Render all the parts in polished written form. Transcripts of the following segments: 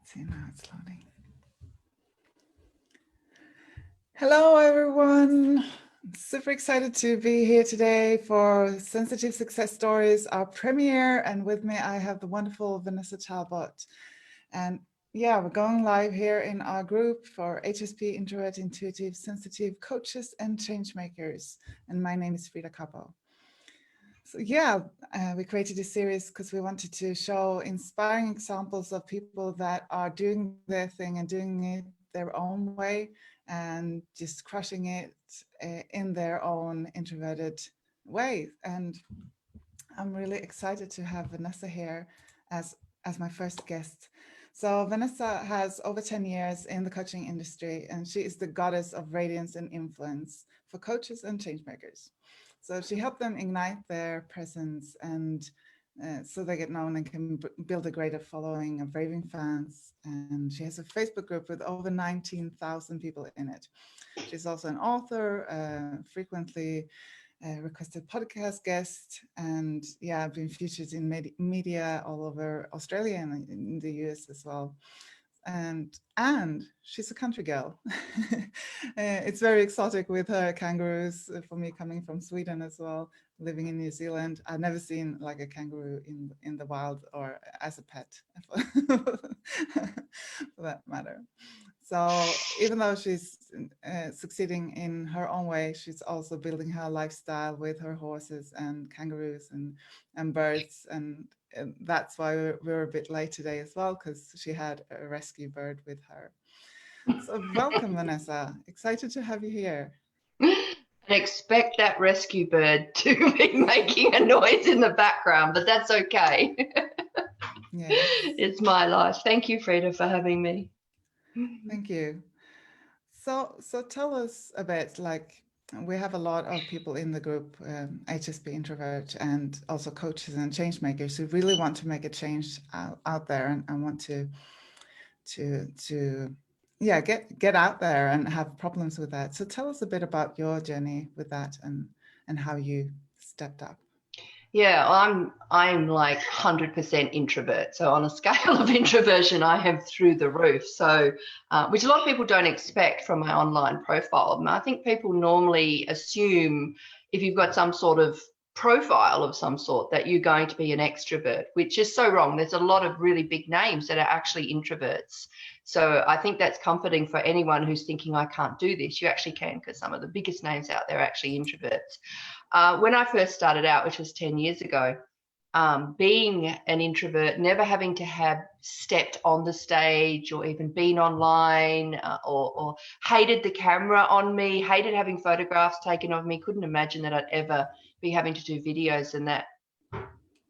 Let's see, now it's loading. Hello, everyone. Super excited to be here today for Sensitive Success Stories, our premiere. And with me, I have the wonderful Vanessa Talbot. And yeah, we're going live here in our group for HSP, Introvert, Intuitive, Sensitive Coaches and Changemakers. And my name is Frida Capo. So yeah, we created a series because we wanted to show inspiring examples of people that are doing their thing and doing it their own way and just crushing it in their own introverted way. And I'm really excited to have Vanessa here as my first guest. So Vanessa has over 10 years in the coaching industry, and she is the goddess of radiance and influence for coaches and changemakers. So she helped them ignite their presence and so they get known and can build a greater following of raving fans. And she has a Facebook group with over 19,000 people in it. She's also an author, frequently requested podcast guest, and yeah, I've been featured in media all over Australia and in the US as well. And she's a country girl. It's very exotic with her kangaroos for me coming from Sweden as well, living in New Zealand. I've never seen like a kangaroo in the wild or as a pet for that matter. So even though she's succeeding in her own way, she's also building her lifestyle with her horses and kangaroos and birds. And that's why we're a bit late today as well, because she had a rescue bird with her. So welcome, Vanessa. Excited to have you here. And expect that rescue bird to be making a noise in the background, but that's okay. Yes. It's my life. Thank you, Frida, for having me. Thank you. So tell us a bit, like, we have a lot of people in the group, HSP Introvert, and also coaches and change makers who really want to make a change out there and want to yeah, get out there and have problems with that. So tell us a bit about your journey with that and how you stepped up. Yeah, I'm like 100% introvert. So on a scale of introversion, I am through the roof. So, which a lot of people don't expect from my online profile. I think people normally assume if you've got some sort of profile of some sort that you're going to be an extrovert, which is so wrong. There's a lot of really big names that are actually introverts. So I think that's comforting for anyone who's thinking, I can't do this. You actually can, because some of the biggest names out there are actually introverts. When I first started out, which was 10 years ago, being an introvert, never having to have stepped on the stage or even been online or hated the camera on me, hated having photographs taken of me, couldn't imagine that I'd ever be having to do videos and that.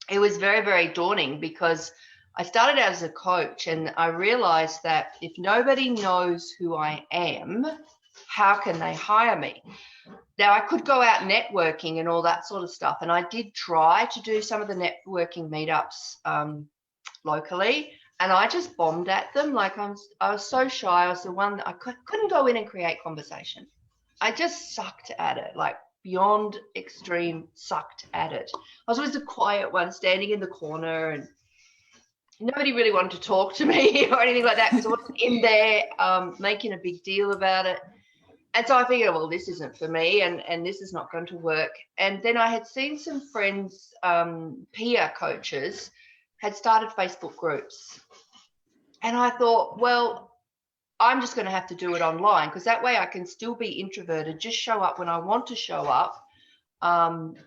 It was very, very daunting because I started out as a coach and I realized that if nobody knows who I am, how can they hire me? Now, I could go out networking and all that sort of stuff, and I did try to do some of the networking meetups locally, and I just bombed at them. Like I was so shy. I was the one that I couldn't go in and create conversation. I just sucked at it, like beyond extreme sucked at it. I was always the quiet one standing in the corner, and nobody really wanted to talk to me or anything like that because I wasn't in there making a big deal about it. And so I figured, well, this isn't for me and this is not going to work. And then I had seen some friends, peer coaches, had started Facebook groups. And I thought, well, I'm just going to have to do it online because that way I can still be introverted, just show up when I want to show up and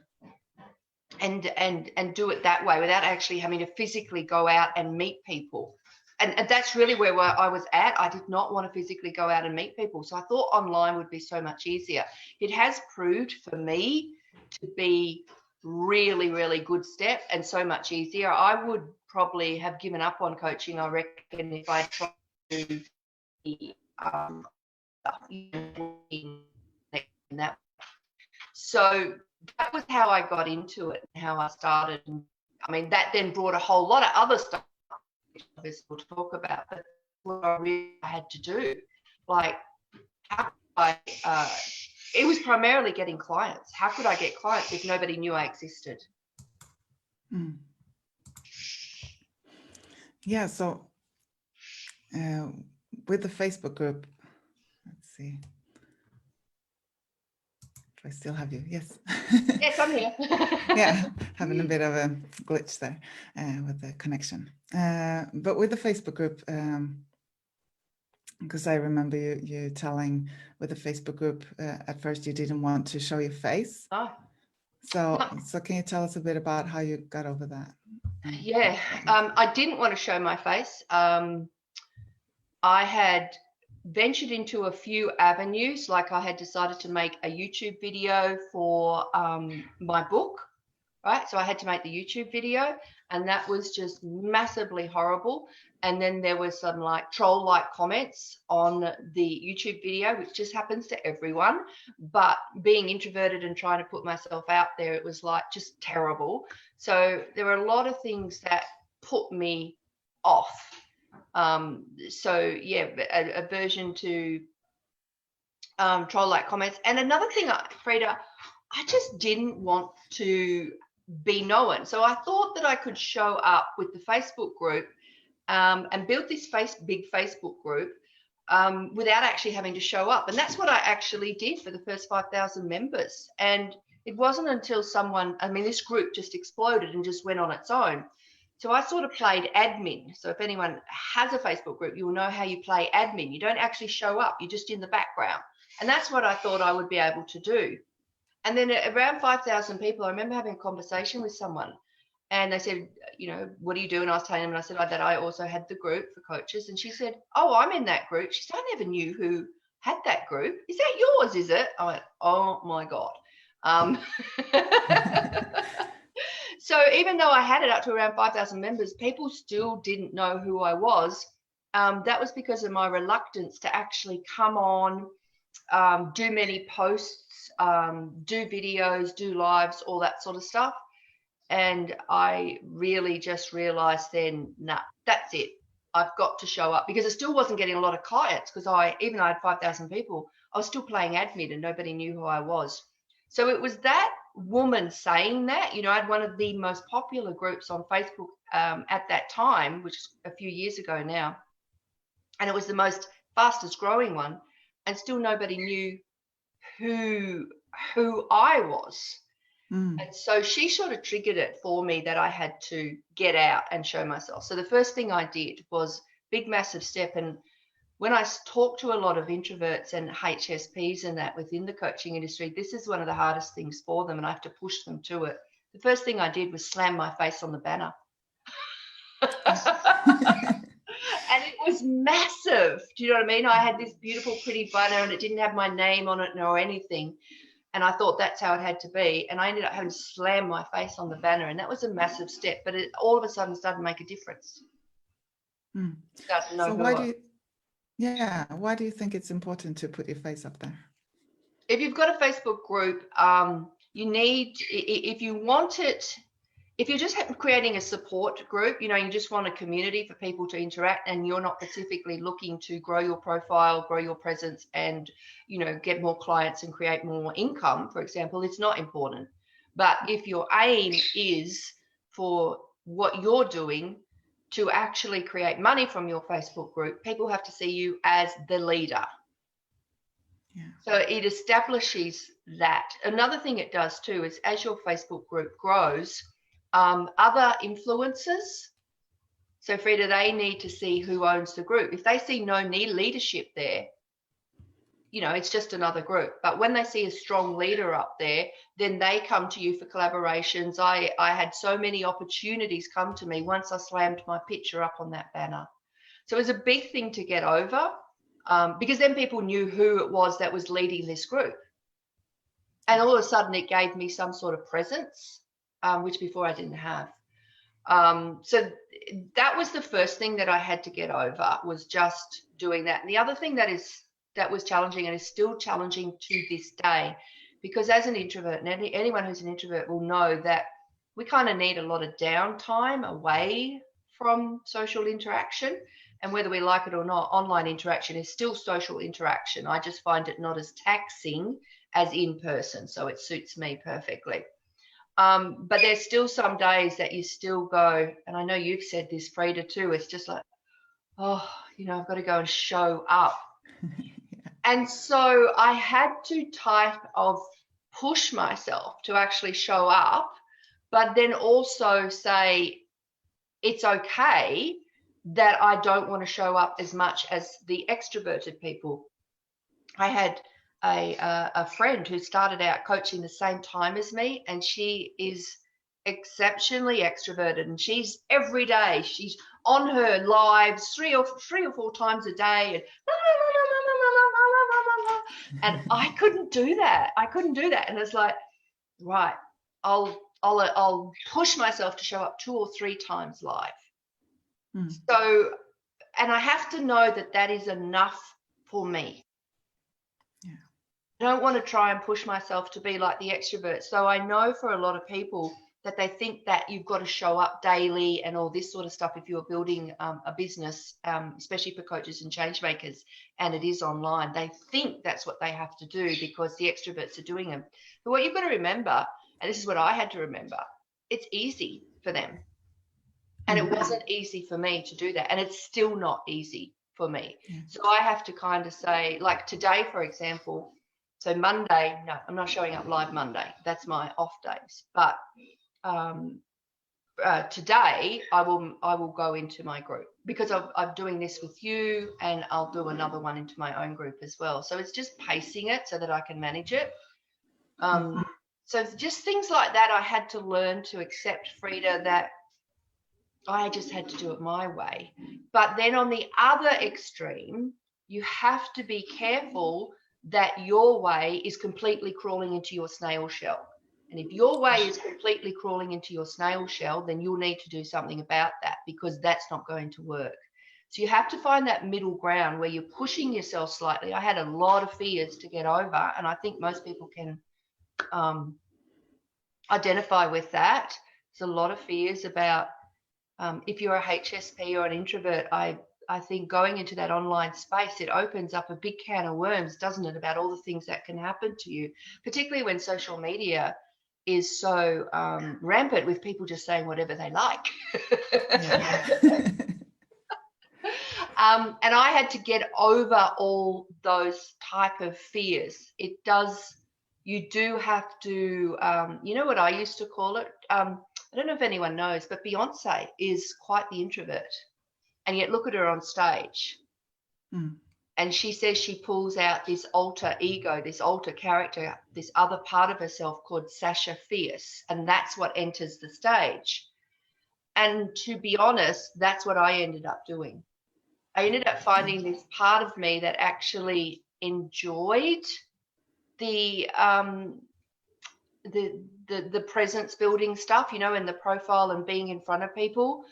do it that way without actually having to physically go out and meet people. And that's really where I was at. I did not want to physically go out and meet people. So I thought online would be so much easier. It has proved for me to be really, really good step and so much easier. I would probably have given up on coaching, I reckon, if I tried to that. So that was how I got into it and how I started. I mean, that then brought a whole lot of other stuff we'll talk about, but what I really had to do, like how it was primarily getting clients. How could I get clients if nobody knew I existed? Yeah, so with the Facebook group, let's see if I still have you. Yes. Yes, I'm here. Yeah, having a bit of a glitch there with the connection. But with the Facebook group, because I remember you telling with the Facebook group at first you didn't want to show your face. Oh. So can you tell us a bit about how you got over that? Yeah, I didn't want to show my face. I had ventured into a few avenues, like I had decided to make a YouTube video for my book, right? So I had to make the YouTube video, and that was just massively horrible. And then there was some like troll-like comments on the YouTube video, which just happens to everyone. But being introverted and trying to put myself out there, it was like just terrible. So there were a lot of things that put me off. So yeah, aversion to troll-like comments. And another thing, Frida, I just didn't want to be known. So I thought that I could show up with the Facebook group and build this big Facebook group without actually having to show up. And that's what I actually did for the first 5,000 members. And it wasn't until this group just exploded and just went on its own. So I sort of played admin. So if anyone has a Facebook group, you will know how you play admin. You don't actually show up, you're just in the background. And that's what I thought I would be able to do. And then around 5,000 people, I remember having a conversation with someone and they said, what do you do? And I was telling them, and I said that I also had the group for coaches. And she said, oh, I'm in that group. She said, I never knew who had that group. Is that yours, is it? I went, oh my God. So even though I had it up to around 5,000 members, people still didn't know who I was. That was because of my reluctance to actually come on, do many posts, do videos, do lives, all that sort of stuff. And I really just realized then, nah, that's it. I've got to show up, because I still wasn't getting a lot of clients, because even though I had 5,000 people, I was still playing admin and nobody knew who I was. So it was that woman saying that, I had one of the most popular groups on Facebook at that time, which is a few years ago now. And it was the most fastest growing one. And still nobody knew who I was. And so she sort of triggered it for me that I had to get out and show myself. So the first thing I did was big, massive step. And when I talk to a lot of introverts and HSPs and that within the coaching industry, this is one of the hardest things for them, and I have to push them to it. The first thing I did was slam my face on the banner. And it was massive. Do you know what I mean? I had this beautiful, pretty banner and it didn't have my name on it or anything. And I thought that's how it had to be. And I ended up having to slam my face on the banner. And that was a massive step. But it all of a sudden started to make a difference. Start to know why do you think it's important to put your face up there? If you've got a Facebook group, you need, if you want it, if you're just creating a support group, you just want a community for people to interact, and you're not specifically looking to grow your profile, grow your presence, and, get more clients and create more income, for example, it's not important. But if your aim is for what you're doing to actually create money from your Facebook group, people have to see you as the leader. Yeah. So it establishes that. Another thing it does too is, as your Facebook group grows, other influencers, so Frida, they need to see who owns the group. If they see no leadership there, it's just another group. But when they see a strong leader up there, then they come to you for collaborations. I had so many opportunities come to me once I slammed my picture up on that banner. So it was a big thing to get over, because then people knew who it was that was leading this group. And all of a sudden it gave me some sort of presence, which before I didn't have. So that was the first thing that I had to get over, was just doing that. And the other thing that was challenging, and is still challenging to this day, because as an introvert, and anyone who's an introvert will know that we kind of need a lot of downtime away from social interaction. And whether we like it or not, online interaction is still social interaction. I just find it not as taxing as in person. So it suits me perfectly. But there's still some days that you still go, and I know you've said this, Frida, too, it's just like, oh, I've got to go and show up. Yeah. And so I had to type of push myself to actually show up, but then also say it's okay that I don't want to show up as much as the extroverted people. I had a friend who started out coaching the same time as me, and she is exceptionally extroverted, and she's every day she's on her lives three or four times a day, and I couldn't do that. And it's like, right, I'll push myself to show up 2 or 3 times live. So, and I have to know that that is enough for me. Yeah. I don't want to try and push myself to be like the extrovert. So I know for a lot of people that they think that you've got to show up daily and all this sort of stuff if you're building a business, especially for coaches and change makers, and it is online. They think that's what they have to do because the extroverts are doing them. But what you've got to remember, and this is what I had to remember, it's easy for them. And it wasn't easy for me to do that. And it's still not easy for me. Yeah. So I have to kind of say, like today, for example, so Monday, no, I'm not showing up live Monday. That's my off days. But today I will go into my group because I'm doing this with you, and I'll do another one into my own group as well. So it's just pacing it so that I can manage it. So just things like that, I had to learn to accept, Frida, that I just had to do it my way. But then on the other extreme, you have to be careful that your way is completely crawling into your snail shell. And if your way is completely crawling into your snail shell, then you'll need to do something about that, because that's not going to work. So you have to find that middle ground where you're pushing yourself slightly. I had a lot of fears to get over, and I think most people can identify with that. There's a lot of fears about if you're a HSP or an introvert. I think going into that online space, it opens up a big can of worms, doesn't it, about all the things that can happen to you, particularly when social media is so rampant with people just saying whatever they like. And I had to get over all those type of fears. You do have to, what I used to call it? I don't know if anyone knows, but Beyonce is quite the introvert. And yet look at her on stage. And she says she pulls out this alter ego, this alter character, this other part of herself called Sasha Fierce. And that's what enters the stage. And to be honest, that's what I ended up doing. I ended up finding this part of me that actually enjoyed the presence building stuff, and the profile and being in front of people.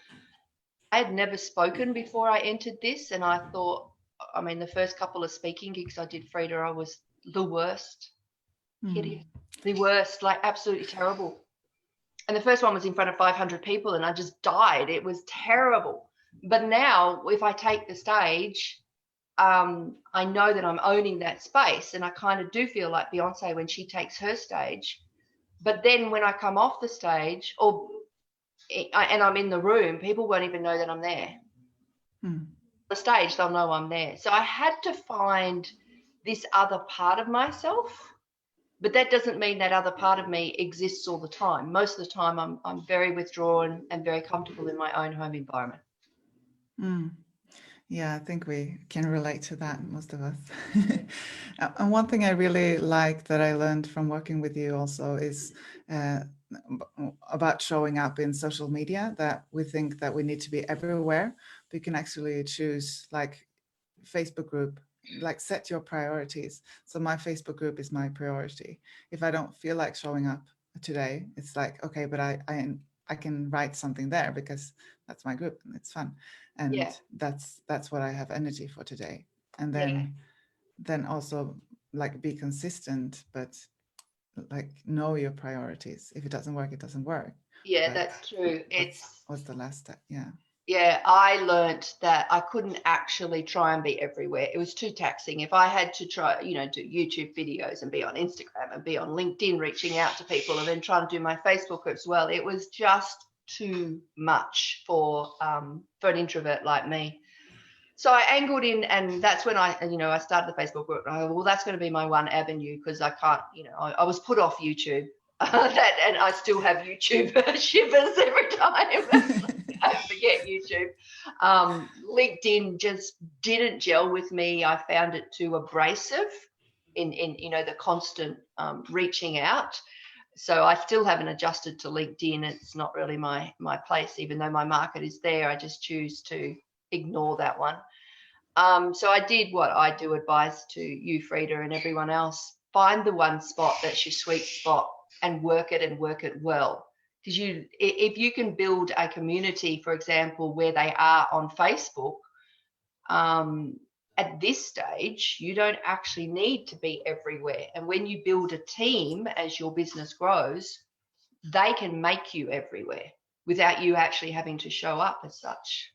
I had never spoken before I entered this, and I thought, the first couple of speaking gigs I did, Frida, I was the worst. Hideous. The worst, like absolutely terrible. And the first one was in front of 500 people, and I just died. It was terrible. But now, if I take the stage, I know that I'm owning that space, and I kind of do feel like Beyonce when she takes her stage. But then when I come off the stage, and I'm in the room, people won't even know that I'm there. The stage, they'll know I'm there. So I had to find this other part of myself, but that doesn't mean that other part of me exists all the time. Most of the time, I'm very withdrawn and very comfortable in my own home environment. Yeah, I think we can relate to that, most of us. And one thing I really like that I learned from working with you also is about showing up in social media, that we think that we need to be everywhere. We can actually choose, like Facebook group, like set your priorities. So my Facebook group is my priority. If I don't feel like showing up today, it's like, okay, but I can write something there because that's my group and it's fun. And that's what I have energy for today. And then also like be consistent, but like know your priorities. If it doesn't work, it doesn't work. Yeah, but that's true. What's the last step? Yeah, I learnt that I couldn't actually try and be everywhere. It was too taxing. If I had to try, do YouTube videos and be on Instagram and be on LinkedIn reaching out to people and then trying to do my Facebook as well, it was just too much for an introvert like me. So I angled in, and that's when I started the Facebook group. Well, that's going to be my one avenue, because I can't, I was put off YouTube. And I still have YouTube shivers every time I forget YouTube. LinkedIn just didn't gel with me. I found it too abrasive in the constant reaching out. So I still haven't adjusted to LinkedIn. It's not really my place, even though my market is there. I just choose to ignore that one. So I did what I do advise to you, Frida, and everyone else. Find the one spot that's your sweet spot and work it well. Because if you can build a community, for example, where they are on Facebook, at this stage, you don't actually need to be everywhere. And when you build a team as your business grows, they can make you everywhere without you actually having to show up as such.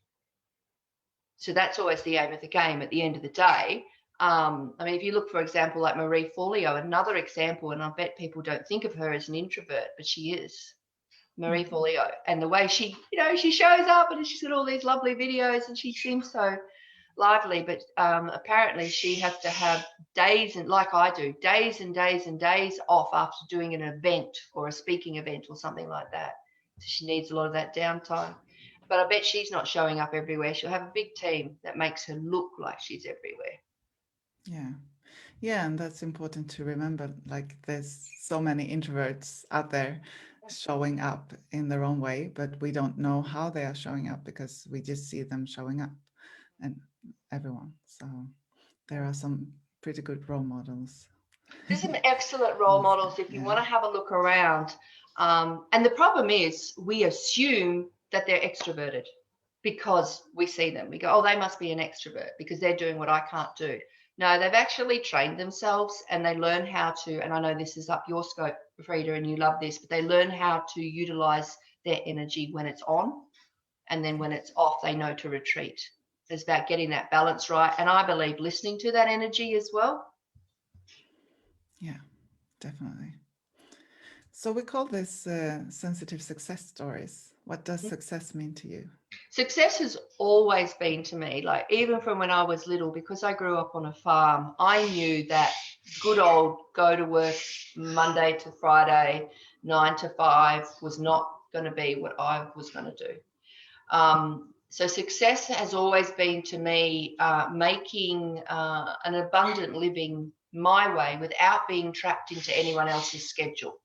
So that's always the aim of the game at the end of the day. I mean, if you look, for example, like Marie Forleo, another example, and I bet people don't think of her as an introvert, but she is. Marie Forleo. And the way she, she shows up and she's got all these lovely videos and she seems so lively, but apparently she has to have days, and like I do, days and days and days off after doing an event or a speaking event or something like that. So she needs a lot of that downtime. But I bet she's not showing up everywhere. She'll have a big team that makes her look like she's everywhere. Yeah. Yeah, and that's important to remember. Like, there's so many introverts out there showing up in their own way, but we don't know how they are showing up because we just see them showing up, and everyone. So there are some pretty good role models. There's some excellent role models if you want to have a look around. And the problem is we assume that they're extroverted because we see them. We go, oh, they must be an extrovert because they're doing what I can't do. No, they've actually trained themselves and they learn how to, and I know this is up your scope, Frida, and you love this, but they learn how to utilize their energy when it's on, and then when it's off, they know to retreat. It's about getting that balance right. And I believe listening to that energy as well. Yeah, definitely. So we call this sensitive success stories. What does success mean to you? Success has always been to me, like even from when I was little, because I grew up on a farm, I knew that good old go to work Monday to Friday, 9 to 5 was not going to be what I was going to do. So success has always been to me making an abundant living my way without being trapped into anyone else's schedule.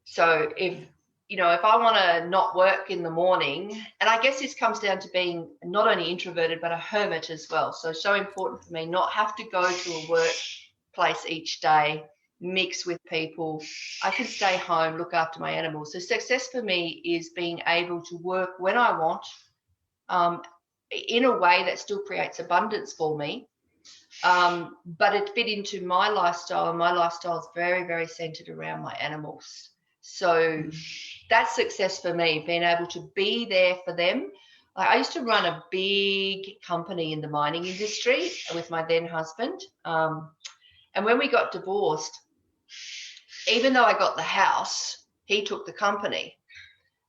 So if I want to not work in the morning, and I guess this comes down to being not only introverted, but a hermit as well. So important for me, not have to go to a workplace each day, mix with people. I can stay home, look after my animals. So success for me is being able to work when I want, in a way that still creates abundance for me. But it fit into my lifestyle, and my lifestyle is very, very centered around my animals. So that's success for me, being able to be there for them. I used to run a big company in the mining industry with my then husband. And when we got divorced, even though I got the house, he took the company.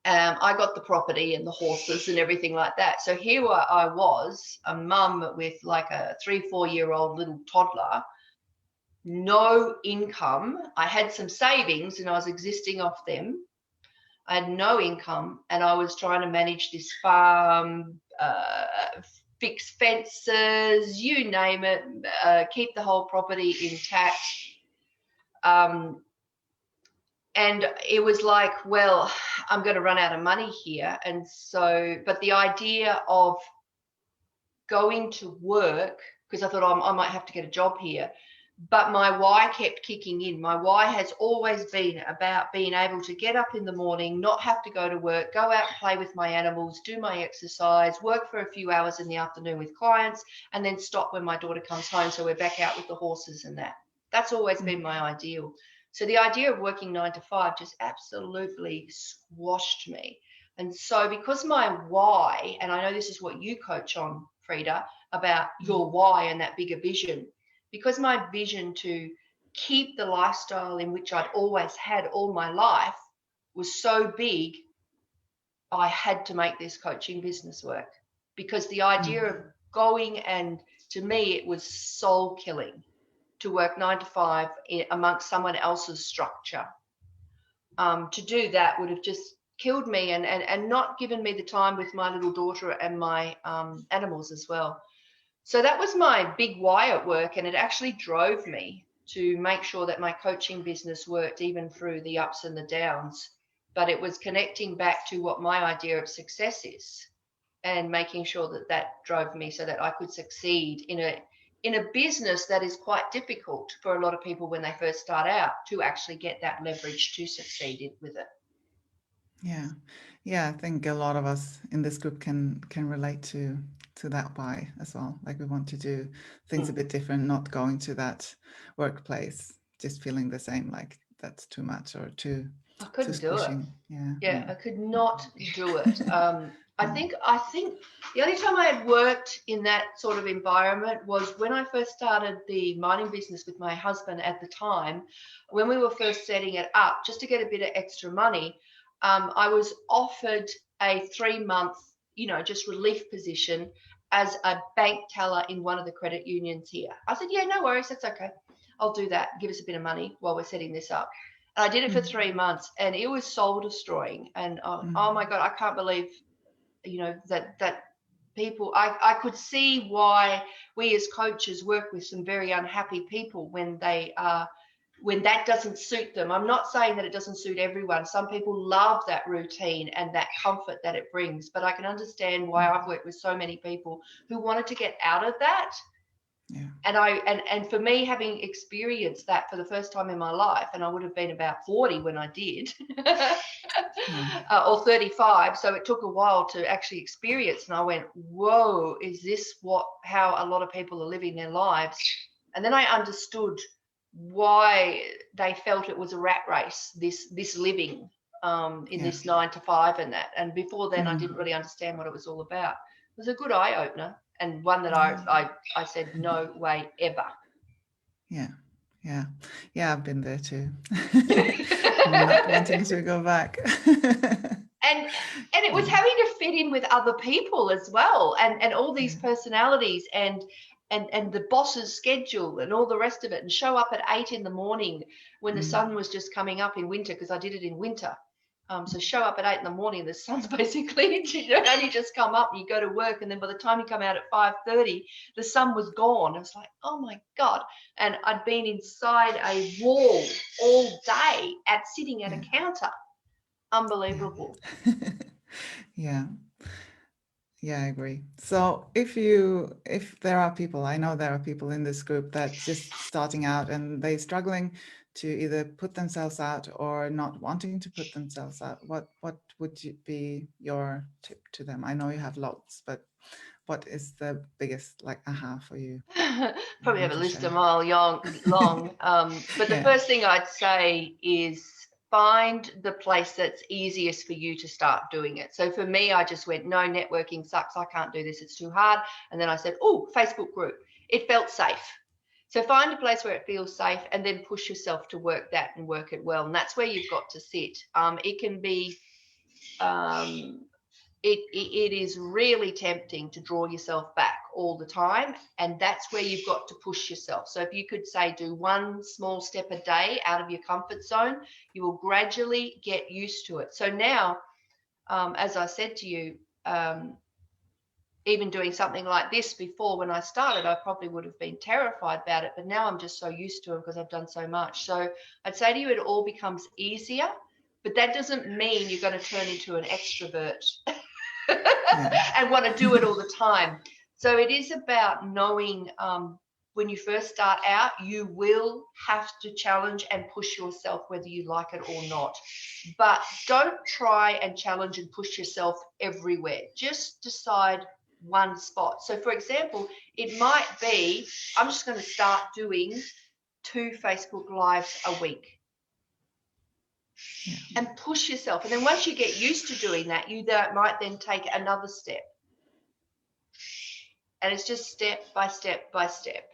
I got the property and the horses and everything like that. So here I was, a mum with like a 3-4-year-old little toddler, no income. I had some savings and I was existing off them. I had no income and I was trying to manage this farm, fix fences, you name it, keep the whole property intact. And it was like, well, I'm going to run out of money here. And so, but the idea of going to work, because I thought, oh, I might have to get a job here, but my why kept kicking in. My why has always been about being able to get up in the morning, not have to go to work, go out and play with my animals, do my exercise, work for a few hours in the afternoon with clients, and then stop when my daughter comes home. So we're back out with the horses and that. That's always been my ideal. So the idea of working 9 to 5 just absolutely squashed me. And so because my why, and I know this is what you coach on, Frida, about your why and that bigger vision, because my vision to keep the lifestyle in which I'd always had all my life was so big, I had to make this coaching business work. Because the idea of going, and to me it was soul killing to work 9 to 5 amongst someone else's structure. To do that would have just killed me and not given me the time with my little daughter and my animals as well. So that was my big why at work, and it actually drove me to make sure that my coaching business worked even through the ups and the downs. But it was connecting back to what my idea of success is, and making sure that that drove me so that I could succeed in a business that is quite difficult for a lot of people when they first start out to actually get that leverage to succeed with it. Yeah, I think a lot of us in this group can relate to that why as well. Like, we want to do things a bit different, not going to that workplace just feeling the same, like that's too much or too do Yeah, yeah, I could not do it. I think the only time I had worked in that sort of environment was when I first started the mining business with my husband at the time. When we were first setting it up, just to get a bit of extra money, I was offered a 3-month, just relief position as a bank teller in one of the credit unions here. I said, yeah, no worries, that's okay. I'll do that. Give us a bit of money while we're setting this up. And I did it for 3 months, and it was soul destroying. And oh my God, I can't believe, that people, I could see why we as coaches work with some very unhappy people when that doesn't suit them. I'm not saying that it doesn't suit everyone. Some people love that routine and that comfort that it brings, but I can understand why I've worked with so many people who wanted to get out of that. Yeah. And for me, having experienced that for the first time in my life, and I would have been about 40 when I did, or 35, so it took a while to actually experience. And I went, whoa, is this how a lot of people are living their lives? And then I understood why they felt it was a rat race, this living in this 9 to 5 and that. And before then, I didn't really understand what it was all about. It was a good eye opener, and one that I said no way ever. Yeah, I've been there too. Not wanting to go back. And it was having to fit in with other people as well, and all these personalities and the boss's schedule and all the rest of it, and show up at 8 in the morning when the sun was just coming up in winter, because I did it in winter. So show up at 8 in the morning, the sun's basically only just come up, and you go to work, and then by the time you come out at 5:30, the sun was gone. I was like, oh my God. And I'd been inside a wall all day sitting at a counter. Unbelievable. Yeah, I agree. So if there are people, I know there are people in this group that just starting out and they're struggling to either put themselves out or not wanting to put themselves out, what would be your tip to them? I know you have lots, but what is the biggest aha for you? Probably have a list a mile long. But the first thing I'd say is find the place that's easiest for you to start doing it. So for me, I just went, no, networking sucks. I can't do this. It's too hard. And then I said, oh, Facebook group. It felt safe. So find a place where it feels safe, and then push yourself to work that and work it well. And that's where you've got to sit. It can be, it is really tempting to draw yourself back all the time. And that's where you've got to push yourself. So if you could say, do one small step a day out of your comfort zone, you will gradually get used to it. So now, as I said to you, even doing something like this before, when I started, I probably would have been terrified about it, but now I'm just so used to it because I've done so much. So I'd say to you, it all becomes easier, but that doesn't mean you're going to turn into an extrovert and want to do it all the time. So it is about knowing when you first start out, you will have to challenge and push yourself whether you like it or not. But don't try and challenge and push yourself everywhere. Just decide one spot. So for example, it might be, I'm just going to start doing 2 Facebook Lives a week. And push yourself. And then once you get used to doing that, you might then take another step. And it's just step by step by step.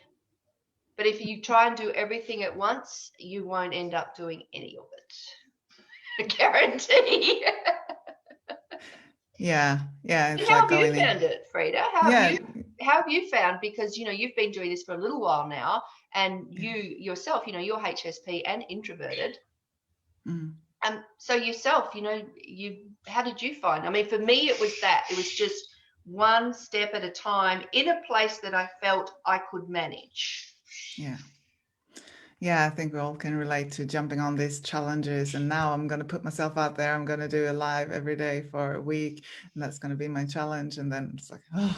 But if you try and do everything at once, you won't end up doing any of it. I guarantee. Yeah. It's how have you found it, Frida? How have you? have you found, because you've been doing this for a little while now, and you yourself, you're HSP and introverted. So yourself, how did you find? I mean, for me, it was just one step at a time in a place that I felt I could manage. Yeah, I think we all can relate to jumping on these challenges. And now I'm going to put myself out there. I'm going to do a live every day for a week, and that's going to be my challenge. And then it's like, oh,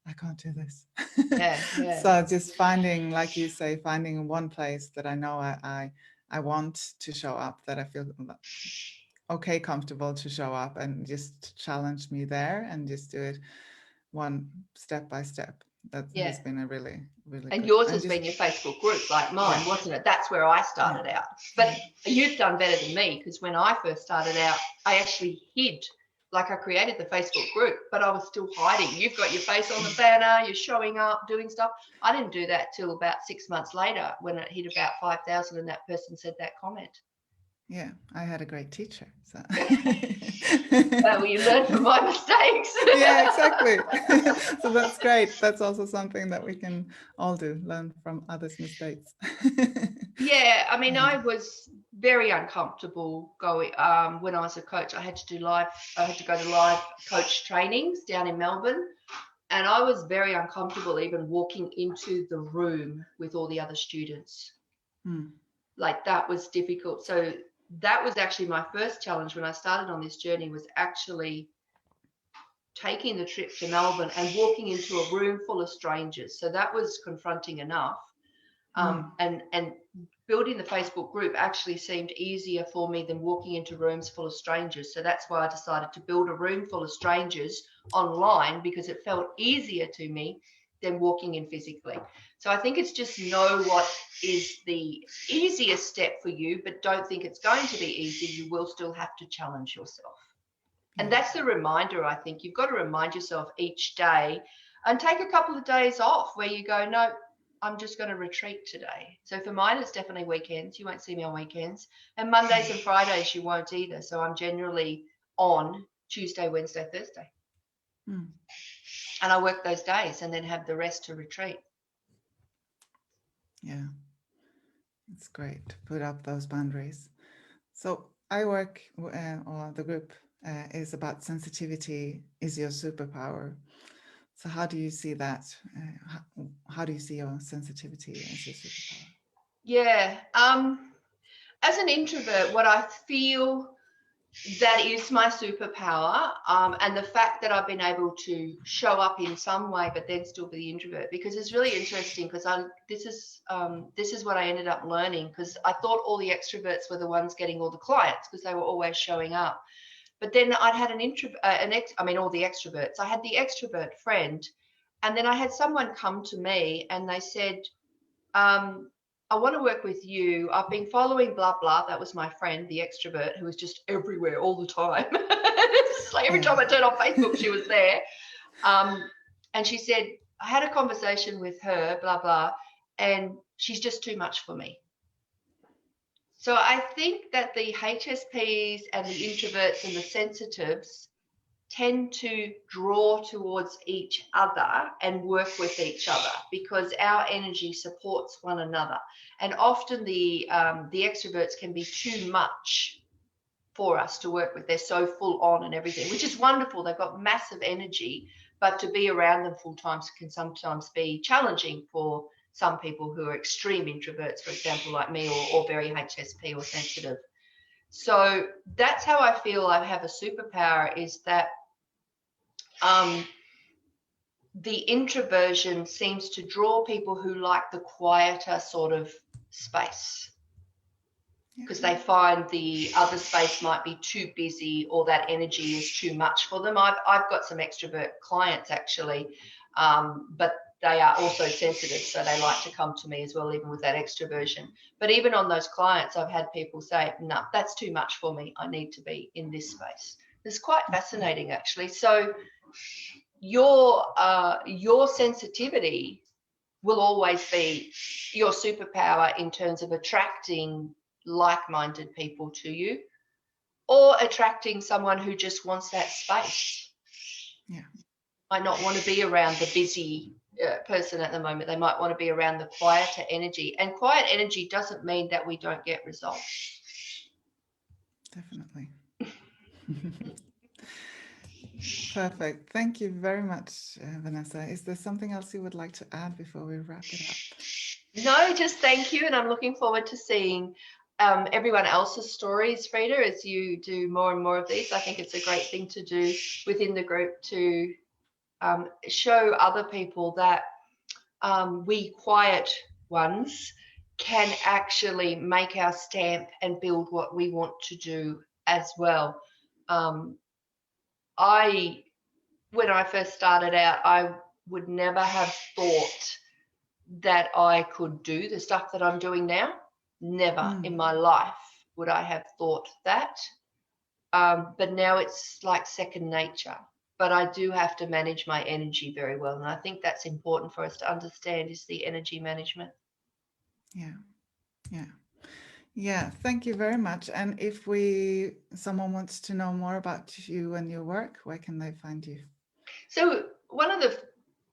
I can't do this. Yeah. So just finding, like you say, finding one place that I know I want to show up, that I feel okay, comfortable to show up, and just challenge me there and just do it one step by step. That has been a really, really and good. yours has been your Facebook group, like mine, wasn't it? That's where I started out. But you've done better than me, because when I first started out, I actually hid. Like, I created the Facebook group, but I was still hiding. You've got your face on the banner, you're showing up, doing stuff. I didn't do that till about 6 months later, when it hit about 5,000 and that person said that comment. Yeah, I had a great teacher. So. Well, you learn from my mistakes. Yeah, exactly. So that's great. That's also something that we can all do, learn from others' mistakes. Yeah, I mean, I was very uncomfortable going when I was a coach. I had to go to live coach trainings down in Melbourne, and I was very uncomfortable even walking into the room with all the other students. Like, that was difficult. So that was actually my first challenge when I started on this journey, was actually taking the trip to Melbourne and walking into a room full of strangers. So that was confronting enough. And building the Facebook group actually seemed easier for me than walking into rooms full of strangers. So that's why I decided to build a room full of strangers online, because it felt easier to me than walking in physically. So I think it's just know what is the easiest step for you, but don't think it's going to be easy. You will still have to challenge yourself. And that's the reminder, I think. You've got to remind yourself each day, and take a couple of days off where you go, no, I'm just going to retreat today. So for mine, it's definitely weekends. You won't see me on weekends. And Mondays and Fridays, you won't either. So I'm generally on Tuesday, Wednesday, Thursday. And I work those days and then have the rest to retreat. Yeah, it's great to put up those boundaries. So I work, or the group is about sensitivity is your superpower. So how do you see that? How do you see your sensitivity as your superpower? Yeah. As an introvert, what I feel that is my superpower, and the fact that I've been able to show up in some way, but then still be the introvert, because it's really interesting. Because this is what I ended up learning, because I thought all the extroverts were the ones getting all the clients, because they were always showing up. But then I'd had all the extroverts. I had the extrovert friend, and then I had someone come to me and they said, I want to work with you. I've been following blah, blah. That was my friend, the extrovert, who was just everywhere all the time. It's like every time I turned on Facebook, she was there. And she said, I had a conversation with her, blah, blah, and she's just too much for me. So I think that the HSPs and the introverts and the sensitives tend to draw towards each other and work with each other, because our energy supports one another. And often the extroverts can be too much for us to work with. They're so full on and everything, which is wonderful. They've got massive energy, but to be around them full time can sometimes be challenging for some people who are extreme introverts, for example, like me, or very HSP or sensitive. So that's how I feel I have a superpower, is that the introversion seems to draw people who like the quieter sort of space, because they find the other space might be too busy, or that energy is too much for them. I've got some extrovert clients actually, but they are also sensitive, so they like to come to me as well, even with that extroversion. But even on those clients, I've had people say, no, that's too much for me. I need to be in this space. It's quite fascinating, actually. So your sensitivity will always be your superpower in terms of attracting like-minded people to you, or attracting someone who just wants that space. Yeah. Might not want to be around the busy person at the moment. They might want to be around the quieter energy, and quiet energy doesn't mean that we don't get results. Definitely. Perfect. Thank you very much, Vanessa. Is there something else you would like to add before we wrap it up? No, just thank you. And I'm looking forward to seeing everyone else's stories, Frida, as you do more and more of these. I think it's a great thing to do within the group to show other people that we quiet ones can actually make our stamp and build what we want to do as well. When I first started out, I would never have thought that I could do the stuff that I'm doing now. Never in my life would I have thought that. But now it's like second nature. But I do have to manage my energy very well. And I think that's important for us to understand, is the energy management. Yeah, thank you very much. And if someone wants to know more about you and your work, where can they find you? So one of the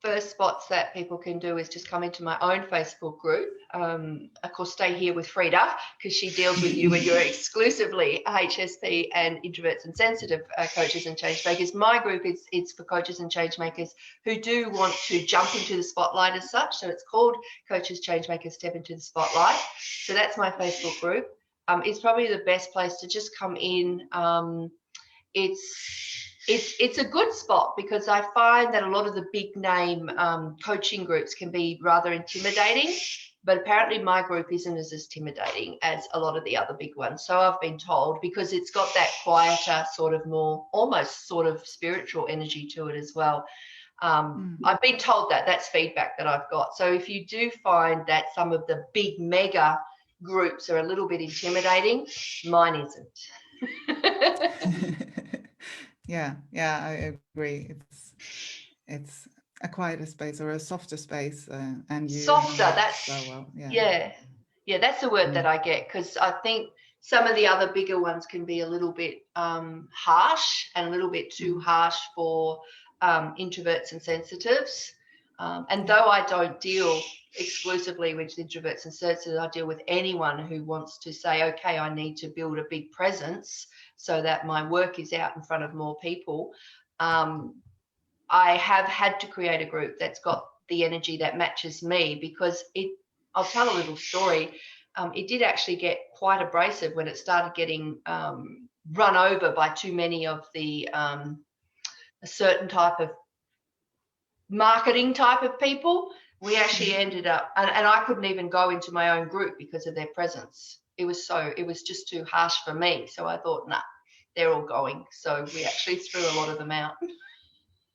first spots that people can do is just come into my own Facebook group. Of course, stay here with Frida, because she deals with you when you're exclusively HSP and introverts and sensitive coaches and change makers. My group it's for coaches and change makers who do want to jump into the spotlight as such. So it's called Coaches Change Makers Step into the Spotlight. So that's my Facebook group. It's probably the best place to just come in. It's a good spot, because I find that a lot of the big name coaching groups can be rather intimidating, but apparently my group isn't as intimidating as a lot of the other big ones. So I've been told, because it's got that quieter, sort of more almost sort of spiritual energy to it as well. I've been told that's feedback that I've got. So if you do find that some of the big mega groups are a little bit intimidating, mine isn't. Yeah, I agree. It's a quieter space, or a softer space, and you softer. That's so well. Yeah. That's the word that I get, because I think some of the other bigger ones can be a little bit harsh, and a little bit too harsh for introverts and sensitives. And though I don't deal exclusively with introverts and sensitives, I deal with anyone who wants to say, okay, I need to build a big presence so that my work is out in front of more people. I have had to create a group that's got the energy that matches me, because I'll tell a little story. It did actually get quite abrasive when it started getting run over by too many of the a certain type of marketing type of people. We actually ended up, and I couldn't even go into my own group because of their presence. It was just too harsh for me. So I thought, nah, they're all going. So we actually threw a lot of them out.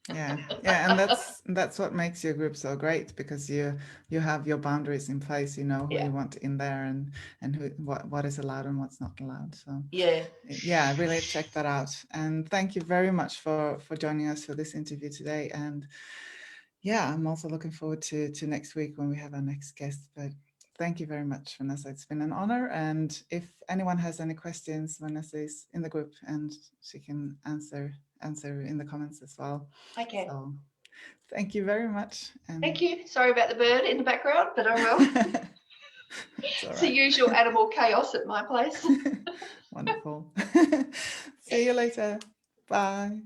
Yeah, and that's what makes your group so great, because you have your boundaries in place. You know who you want in there, and what is allowed and what's not allowed. So yeah, really check that out. And thank you very much for joining us for this interview today. And yeah, I'm also looking forward to next week when we have our next guest. But thank you very much, Vanessa. It's been an honor. And if anyone has any questions, Vanessa is in the group and she can answer in the comments as well. Okay. So thank you very much. And thank you. Sorry about the bird in the background, but oh well. It's the usual animal chaos at my place. Wonderful. See you later. Bye.